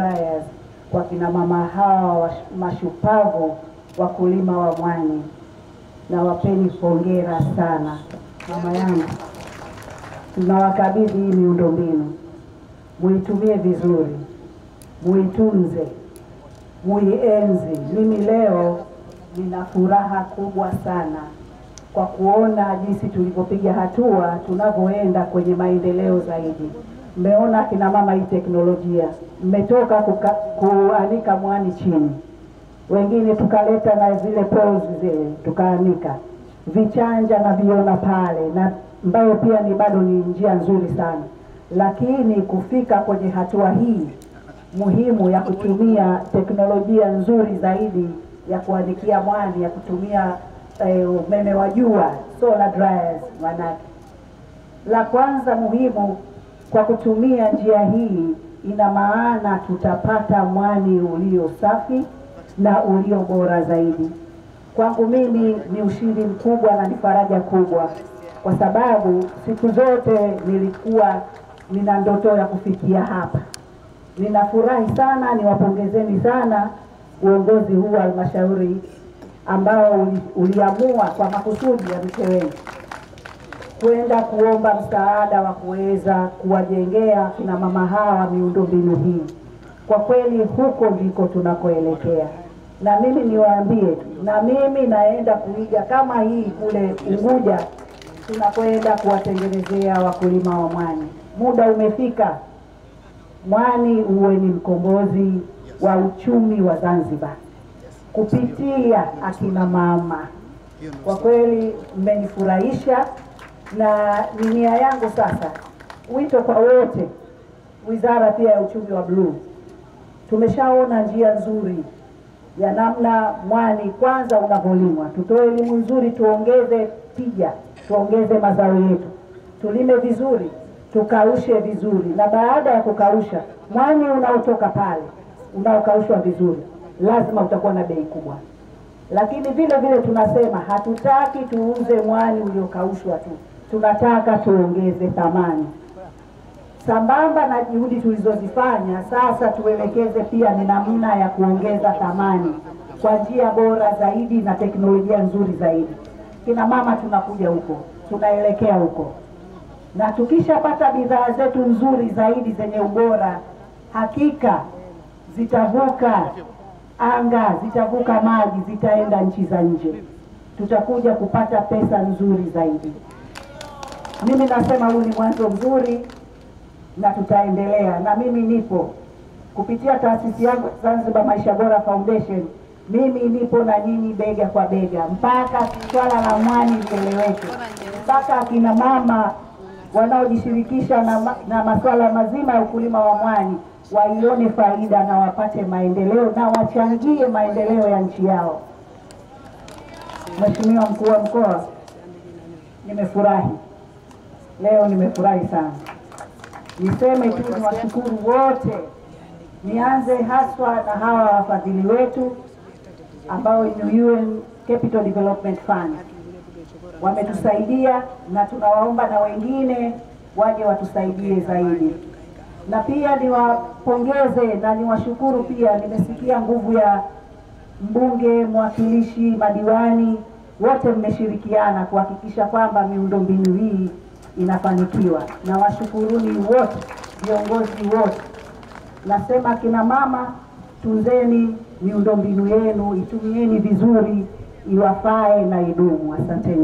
Briars kwa kina mama hawa mashupavu wakulima wa mwani, na wapeni hongera sana. Mama yangu, tunawakabidhi hii miundombinu, muitumie vizuri, muitunze, muienzi. Mimi leo nina furaha kubwa sana kwa kuona jinsi tulivyopiga hatua tunavyoenda kwenye maendeleo zaidi. Mmeona kina mama hii teknolojia, mmetoka kuanika mwani chini, wengine tukaleta na zile poles zile tukaanika vichanja na viona pale, na ambayo pia ni bado ni njia nzuri sana. Lakini kufika kwenye hatua hii muhimu ya kutumia teknolojia nzuri zaidi ya kuanikia mwani, ya kutumia umeme wa jua, solar dryers manake. La kwanza muhimu, kwa kutumia njia hii ina maana tutapata mwani ulio safi na ulio bora zaidi. Kwangu mimi ni ushindi mkubwa na ni faraja kubwa, kwa sababu siku zote nilikuwa nina ndoto ya kufikia hapa. Ninafurahi sana, niwapongezeni sana uongozi huu wa halmashauri ambao uliamua kwa makusudi ya mke wenu kwenda kuomba msaada wa kuweza kuwajengea kina mama hawa miundombinu hii. Kwa kweli huko ndiko tunakoelekea, na mimi niwaambie tu, na mimi naenda kuiga kama hii kule Unguja tunakwenda kuwatengenezea wakulima wa mwani. Muda umefika mwani uwe ni mkombozi wa uchumi wa Zanzibar kupitia akina mama. Kwa kweli mmenifurahisha, na nia yangu sasa, wito kwa wote, wizara pia ya uchumi wa bluu, tumeshaona njia nzuri ya namna mwani kwanza unavolimwa. Tutoe elimu nzuri, tuongeze tija, tuongeze mazao yetu, tulime vizuri, tukaushe vizuri, na baada ya kukausha mwani unaotoka pale unaokaushwa vizuri lazima utakuwa na bei kubwa. Lakini vile vile tunasema hatutaki tuuze mwani uliokaushwa tu, tunataka tuongeze thamani. Sambamba na juhudi tulizozifanya, sasa tuelekeze pia ni namna ya kuongeza thamani kwa njia bora zaidi na teknolojia nzuri zaidi. Kina mama tunakuja huko, tunaelekea huko, na tukishapata bidhaa zetu nzuri zaidi zenye ubora, hakika zitavuka anga, zitavuka maji, zitaenda nchi za nje, tutakuja kupata pesa nzuri zaidi. Mimi nasema huu ni mwanzo mzuri na tutaendelea, na mimi nipo kupitia taasisi yangu Zanzibar Maisha Bora Foundation. Mimi nipo na nyinyi bega kwa bega mpaka swala la mwani lieleweke, mpaka akina mama wanaojishirikisha na masuala mazima ya ukulima wa mwani waione faida na wapate maendeleo na wachangie maendeleo ya nchi yao. Mheshimiwa Mkuu wa Mkoa, nimefurahi leo, nimefurahi sana. Niseme tu ni washukuru wote, nianze haswa na hawa wafadhili wetu ambao ni UN Capital Development Fund. Wametusaidia na tunawaomba na wengine waje watusaidie zaidi. Na pia niwapongeze na niwashukuru pia, nimesikia nguvu ya mbunge, mwakilishi, madiwani, wote mmeshirikiana kuhakikisha kwamba miundombinu hii inafanikiwa. Na washukuruni wote, viongozi wote. Nasema kina mama, tunzeni miundombinu yenu, itumieni vizuri, iwafae na idumu. Asanteni.